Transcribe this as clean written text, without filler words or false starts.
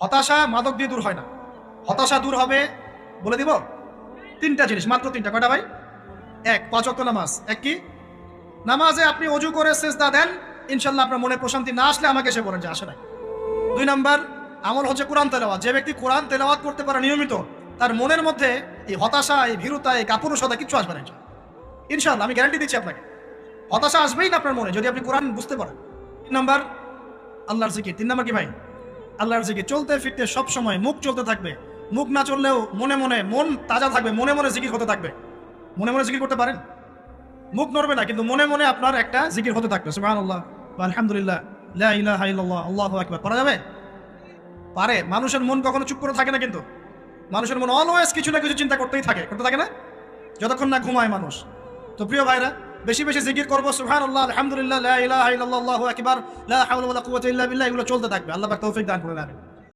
হতাশা মাদক দিয়ে দূর হয় না। হতাশা দূর হবে, বলে দিব, তিনটা জিনিস, মাত্র তিনটা। কয়টা ভাই? এক, 5 ওয়াক্ত নামাজ। এক কি? নামাজে আপনি অজু করে সেজদা দেন, ইনশাল্লাহ আপনার মনে প্রশান্তি না আসলে আমাকে এসে বলেন যে আসে নাই। 2 নাম্বার আমল হচ্ছে কোরআন তেলাওয়াত। যে ব্যক্তি কোরআন তেলাওয়াত করতে পারে নিয়মিত, তার মনের মধ্যে এই হতাশা, এই ভীরুতা, এই কাপুরুষতা কিচ্ছু আসবে না ইনশাল্লাহ। আমি গ্যারান্টি দিচ্ছি আপনাকে, হতাশা আসবেই না আপনার মনে যদি আপনি কোরআন বুঝতে পারেন। 3 নাম্বার আল্লাহর জিকির। 3 নাম্বার কি ভাই? আল্লাহর জিকির। চলতে ফিরতে সব সময় মুখ চলতে থাকবে, মুখ না চললেও মনে মনে মন তাজা থাকবে, মনে মনে জিকির হতে থাকবে। মনে মনে জিকির করতে পারেন? মুখ নড়বে না, কিন্তু মনে মনে আপনার একটা জিকির হতে থাকবে, সুবহানাল্লাহ ওয়া আলহামদুলিল্লাহ লা ইলাহা ইল্লাল্লাহ আল্লাহু আকবার। পারা যাবে? পারে। মানুষের মন কখনো চুপ করে থাকে না, কিন্তু মানুষের মন অলওয়েজ কিছু না কিছু চিন্তা করতে থাকে না, যতক্ষণ না ঘুমায় মানুষ। তো প্রিয় ভাইরা, বেশি বেশি জিকির করবো, সুবহানাল্লাহ, আলহামদুলিল্লাহ, লা ইলাহা ইল্লাল্লাহ, আল্লাহু আকবার, লা হাওলা ওয়ালা কুওয়াতা ইল্লা বিল্লাহ, এগুলো চলতে থাকবে। আল্লাহ পাক তৌফিক দান করে দেন।